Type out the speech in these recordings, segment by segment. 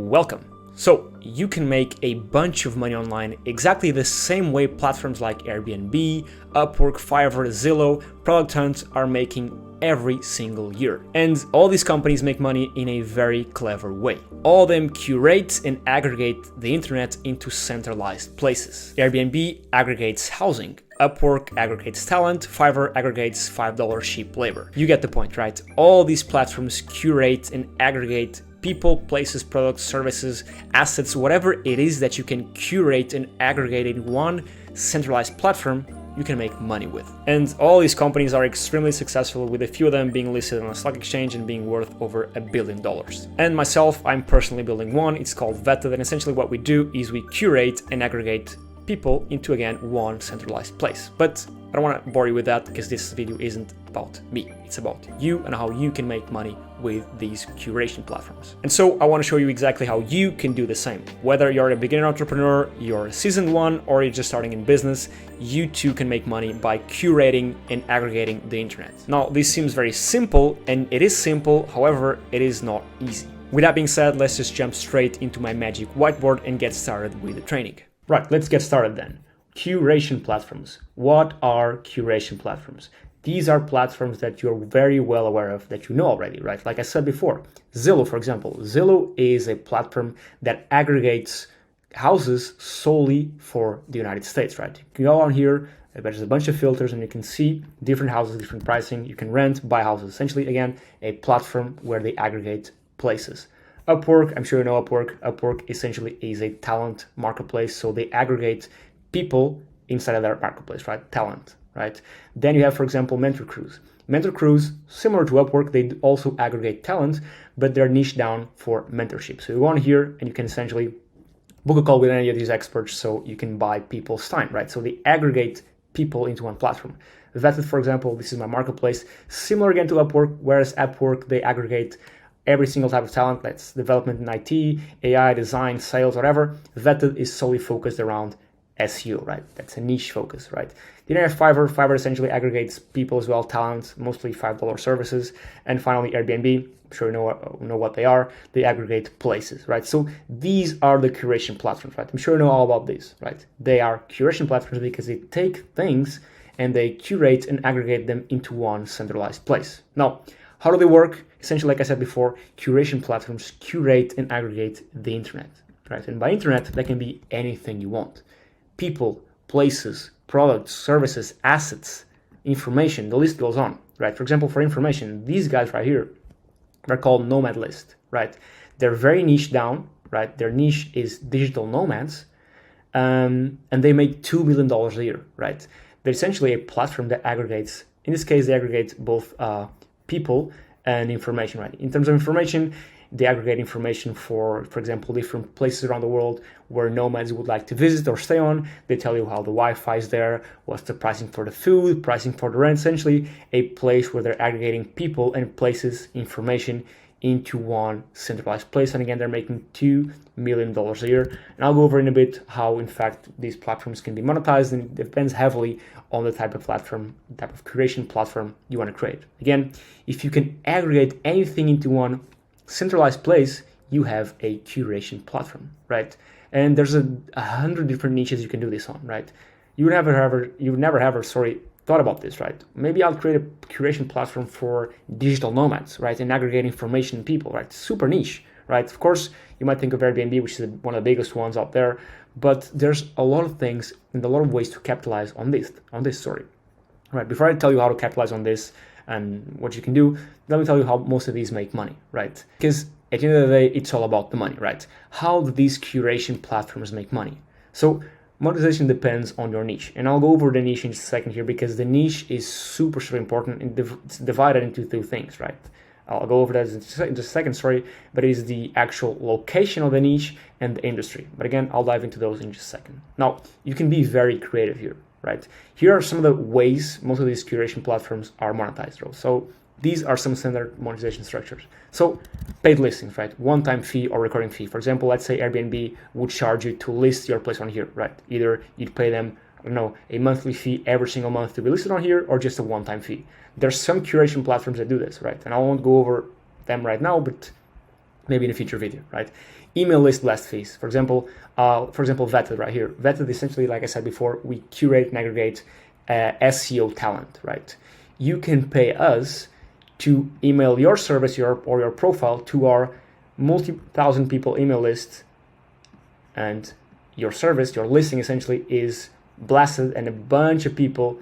welcome. So you can make a bunch of money online exactly the same way platforms like Airbnb, Upwork, Fiverr, Zillow, Product Hunt are making every single year. And all these companies make money in a very clever way. All of them curate and aggregate the internet into centralized places. Airbnb aggregates housing. Upwork aggregates talent, Fiverr aggregates $5 cheap labor. You get the point, right? All these platforms curate and aggregate people, places, products, services, assets, whatever it is that you can curate and aggregate in one centralized platform, you can make money with. And all these companies are extremely successful, with a few of them being listed on a stock exchange and being worth over $1 billion. And myself, I'm personally building one. It's called Vetted, and essentially what we do is we curate and aggregate people into, again, one centralized place. But I don't want to bore you with that because this video isn't about me. It's about you and how you can make money with these curation platforms. And so I want to show you exactly how you can do the same. Whether you're a beginner entrepreneur, you're a seasoned one, or you're just starting in business, you too can make money by curating and aggregating the internet. Now, this seems very simple, and it is simple. However, it is not easy. With that being said, let's just jump straight into my magic whiteboard and get started with the training. Right, let's get started then. Curation platforms. What are curation platforms? These are platforms that you're very well aware of, that you know already, right? Like I said before, Zillow, for example. Zillow is a platform that aggregates houses solely for the United States, right? You can go on here, there's a bunch of filters, and you can see different houses, different pricing. You can rent, buy houses. Essentially, again, a platform where they aggregate places. Upwork, I'm sure you know Upwork. Upwork essentially is a talent marketplace, so they aggregate people inside of their marketplace, right? Talent, right? Then you have, for example, Mentor Crews. Mentor Crews, similar to Upwork, they also aggregate talent, but they're niche down for mentorship. So you go on here and you can essentially book a call with any of these experts so you can buy people's time, right? So they aggregate people into one platform. Vetted, for example, this is my marketplace, similar again to Upwork, whereas Upwork, they aggregate every single type of talent, that's development in IT, AI, design, sales, whatever. Vetted is solely focused around SEO, right? That's a niche focus, right? Then you have Fiverr. Fiverr essentially aggregates people as well, talent, mostly $5 services. And finally, Airbnb, I'm sure you know what they are. They aggregate places, right? So these are the curation platforms, right? I'm sure you know all about these, right? They are curation platforms because they take things and they curate and aggregate them into one centralized place. Now, how do they work? Essentially, like I said before, curation platforms curate and aggregate the internet, right? And by internet, that can be anything you want. People, places, products, services, assets, information, the list goes on, right? For example, for information, these guys right here, they're called Nomad List, right? They're very niche down, right? Their niche is digital nomads, and they make $2 million a year, right? They're essentially a platform that aggregates, in this case, they aggregate both people and information, right? In terms of information, they aggregate information for example, different places around the world where nomads would like to visit or stay on. They tell you how the Wi-Fi is there, what's the pricing for the food, pricing for the rent, essentially a place where they're aggregating people and places, information into one centralized place. And again, they're making $2 million a year. And I'll go over in a bit how, in fact, these platforms can be monetized, and it depends heavily on the type of platform, type of curation platform you want to create. Again, if you can aggregate anything into one centralized place, you have a curation platform, right? And there's 100 different niches you can do this on, right? You would never have thought about this, right? Maybe I'll create a curation platform for digital nomads, right? And aggregate information and people, right? Super niche, right? Of course, you might think of Airbnb, which is one of the biggest ones out there, but there's a lot of things and a lot of ways to capitalize on this story, right? Before I tell you how to capitalize on this and what you can do, let me tell you how most of these make money, right? Because at the end of the day, it's all about the money, right? How do these curation platforms make money? So monetization depends on your niche, and I'll go over the niche in just a second here because the niche is super important, and it's divided into two things, right? I'll go over that in just a second, sorry, but it is the actual location of the niche and the industry. But again, I'll dive into those in just a second. Now, you can be very creative here, right? Here are some of the ways most of these curation platforms are monetized, though. So these are some standard monetization structures. So paid listings, right? One-time fee or recurring fee. For example, let's say Airbnb would charge you to list your place on here, right? Either you'd pay them, I don't know, a monthly fee every single month to be listed on here, or just a one-time fee. There's some curation platforms that do this, right? And I won't go over them right now, but maybe in a future video, right? Email list blast fees. For example, Vetted right here. Vetted essentially, like I said before, we curate and aggregate SEO talent, right? You can pay us to email your service or your profile to our multi-thousand people email list, and your service, your listing essentially is blasted and a bunch of people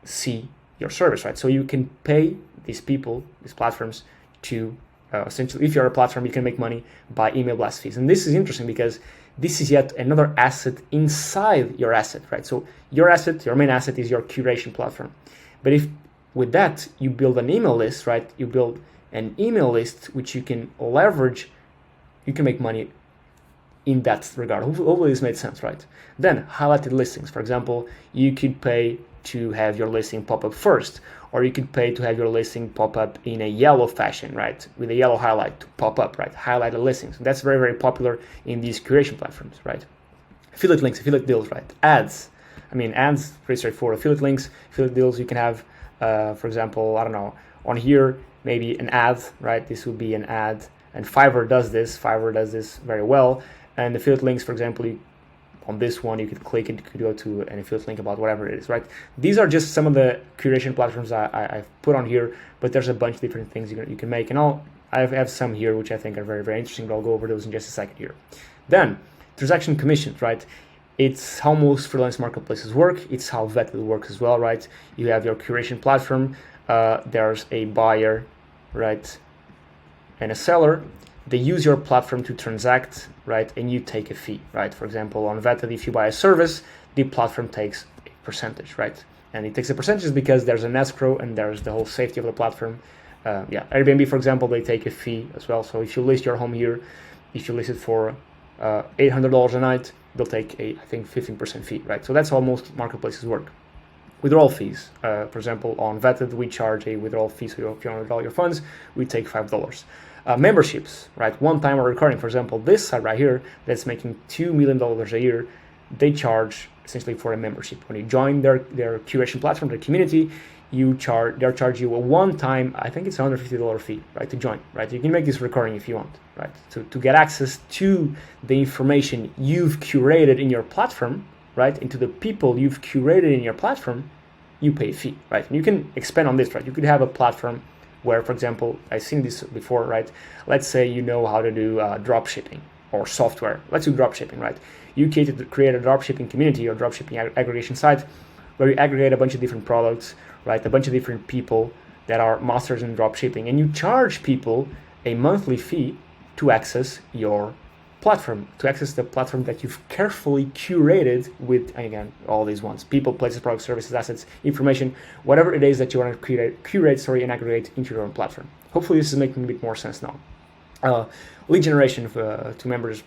see your service, right? So you can pay these people, these platforms, to essentially, if you're a platform, you can make money by email blast fees. And this is interesting because this is yet another asset inside your asset, right? So your asset, your main asset is your curation platform. But if with that you build an email list, right? You build an email list which you can leverage, you can make money in that regard. Hopefully this made sense, right? Then highlighted listings. For example, you could pay to have your listing pop up first, or you could pay to have your listing pop up in a yellow fashion, right? With a yellow highlight to pop up, right? Highlighted listings. That's very, very popular in these curation platforms, right? Affiliate links, affiliate deals, right? Ads. I mean, ads, pretty straightforward. Affiliate links, affiliate deals, you can have, for example, I don't know, on here, maybe an ad, right? This would be an ad. And Fiverr does this very well. And affiliate links, for example, on this one, you could click and you could go to an affiliate link about whatever it is, right? These are just some of the curation platforms I've put on here, but there's a bunch of different things you can make. And I have some here, which I think are very, very interesting, but I'll go over those in just a second here. Then, transaction commissions, right? It's how most freelance marketplaces work. It's how Vetted works as well, right? You have your curation platform. There's a buyer, right? And a seller. They use your platform to transact, right? And you take a fee, right? For example, on Vetted, if you buy a service, the platform takes a percentage, right? And it takes a percentage because there's an escrow and there's the whole safety of the platform. Airbnb, for example, they take a fee as well. So if you list your home here, if you list it for $800 a night, they'll take I think 15% fee, right? So that's how most marketplaces work. Withdrawal fees, for example, on Vetted, we charge a withdrawal fee. So if you want to withdraw your funds, we take $5. Memberships, right? One time or recurring. For example, this site right here that's making $2 million a year, they charge essentially for a membership. When you join their curation platform, their community, they'll charge you a one-time, I think it's $150 fee, right, to join, right? You can make this recurring if you want, right? To get access to the information you've curated in your platform, right, into the people you've curated in your platform, you pay a fee, right? And you can expand on this, right? You could have a platform where, for example, I've seen this before, right? Let's say you know how to do drop shipping or software. Let's do drop shipping, right? You create a drop shipping community or drop shipping aggregation site where you aggregate a bunch of different products, right? A bunch of different people that are masters in drop shipping, and you charge people a monthly fee to access your platform, to access the platform that you've carefully curated with, again, all these ones: people, places, products, services, assets, information, whatever it is that you want to curate, and aggregate into your own platform. Hopefully this is making a bit more sense now. Lead generation to members,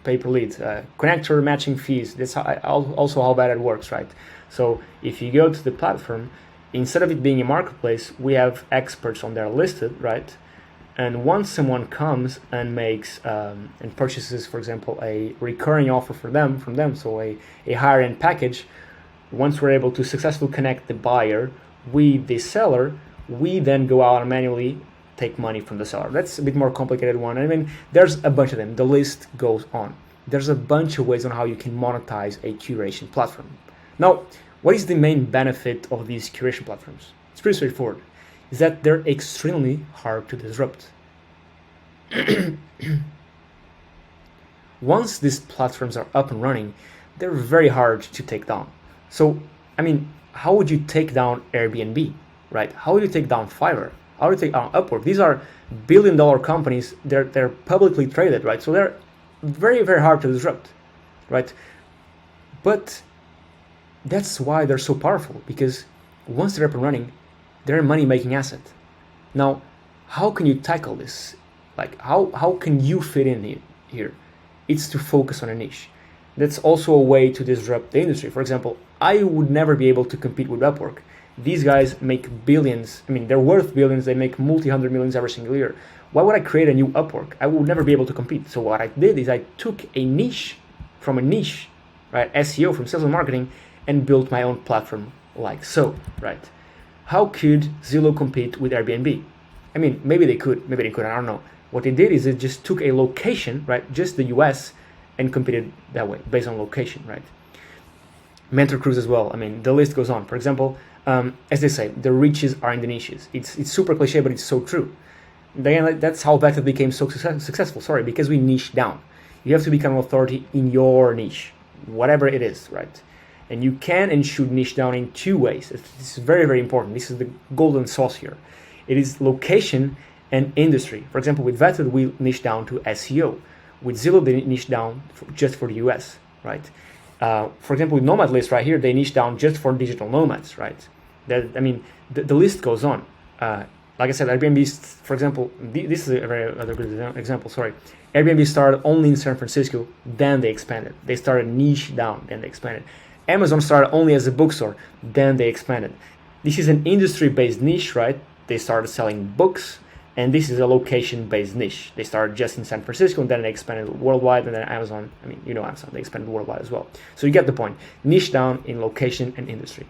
pay per lead, connector matching fees. That's also how bad it works, right? So if you go to the platform, instead of it being a marketplace, we have experts on there listed, right? And once someone comes and makes and purchases, for example, a recurring offer from them, so a higher end package, once we're able to successfully connect the buyer with the seller, we then go out and manually take money from the seller. That's a bit more complicated one. I mean, there's a bunch of them. The list goes on. There's a bunch of ways on how you can monetize a curation platform. Now, what is the main benefit of these curation platforms? It's pretty straightforward. Is that they're extremely hard to disrupt. Once these platforms are up and running, they're very hard to take down. So, I mean, how would you take down Airbnb, right? How would you take down Fiverr? How would you take down Upwork? These are billion-dollar companies. They're publicly traded, right? So they're very, very hard to disrupt, right? But that's why they're so powerful, because once they're up and running, they're a money-making asset. Now, how can you tackle this? Like, how can you fit in here? It's to focus on a niche. That's also a way to disrupt the industry. For example, I would never be able to compete with Upwork. These guys make billions. I mean, they're worth billions. They make multi-hundred millions every single year. Why would I create a new Upwork? I would never be able to compete. So what I did is I took a niche, right? SEO, from sales and marketing, and built my own platform like so, right? How could Zillow compete with Airbnb? I mean, maybe they could, I don't know. What they did is it just took a location, right, just the US, and competed that way based on location, right? Mentor crews as well. I mean, the list goes on. For example, as they say, the riches are in the niches. It's super cliche, but it's so true. Again, that's how Vector became so successful. Sorry, because we niche down. You have to become an authority in your niche, whatever it is, right? And you can and should niche down in two ways. This is very, very important. This is the golden sauce here. It is location and industry. For example, with Vetted, we niche down to SEO. With Zillow, they niche down just for the US, right? For example, with Nomad List right here, they niche down just for digital nomads, right? The list goes on. Like I said, Airbnb, for example, this is a very other good example, sorry. Airbnb started only in San Francisco, then they expanded. They started niche down, then they expanded. Amazon started only as a bookstore, then they expanded. This is an industry-based niche, right? They started selling books, and this is a location-based niche. They started just in San Francisco, and then they expanded worldwide, and then Amazon, I mean, you know Amazon, they expanded worldwide as well. So you get the point. Niche down in location and industry,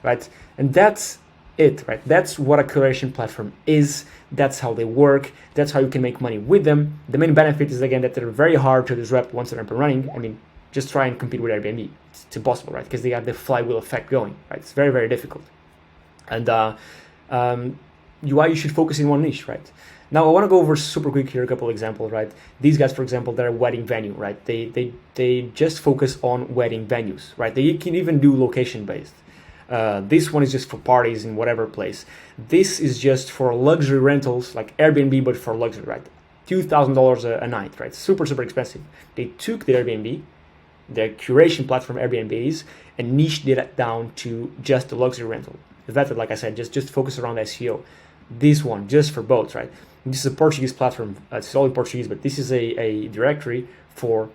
right? And that's it, right? That's what a curation platform is. That's how they work. That's how you can make money with them. The main benefit is, again, that they're very hard to disrupt once they're up and running. I mean, just try and compete with Airbnb. It's impossible, right? Because they have the flywheel effect going, right? It's very, very difficult. And why you should focus in one niche, right? Now, I want to go over super quick here a couple examples, right? These guys, for example, they're a wedding venue, right? They just focus on wedding venues, right? They can even do location-based. This one is just for parties in whatever place. This is just for luxury rentals, like Airbnb, but for luxury, right? $2,000 a night, right? Super, super expensive. They took the Airbnb, the curation platform Airbnbs, and niched it down to just the luxury rental. Vetted, like I said, just focus around SEO. This one, just for boats, right? This is a Portuguese platform. It's all in Portuguese, but this is a directory for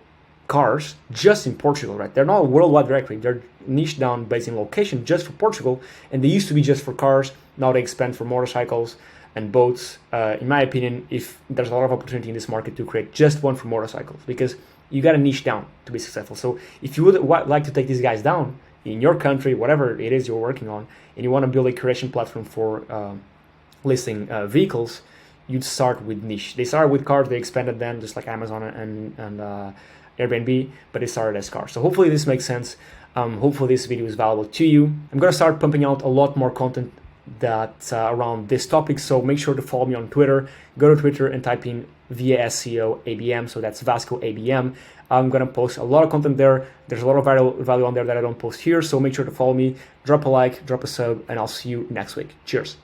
cars just in Portugal, right? They're not a worldwide directory. They're niched down based in location just for Portugal, and they used to be just for cars. Now they expand for motorcycles and boats. In my opinion, if there's a lot of opportunity in this market to create just one for motorcycles, because you got to niche down to be successful. So if you would like to take these guys down in your country, whatever it is you're working on, and you want to build a curation platform for listing vehicles, you'd start with niche. They started with cars, they expanded them just like Amazon and Airbnb, but they started as cars. So hopefully this makes sense. Hopefully this video is valuable to you. I'm going to start pumping out a lot more content that's around this topic, so make sure to follow me on Twitter. Go to Twitter and type in via SEO ABM, so that's Vasco ABM. I'm going to post a lot of content there. There's a lot of value on there that I don't post here, so make sure to follow me, drop a like, drop a sub, and I'll see you next week. Cheers.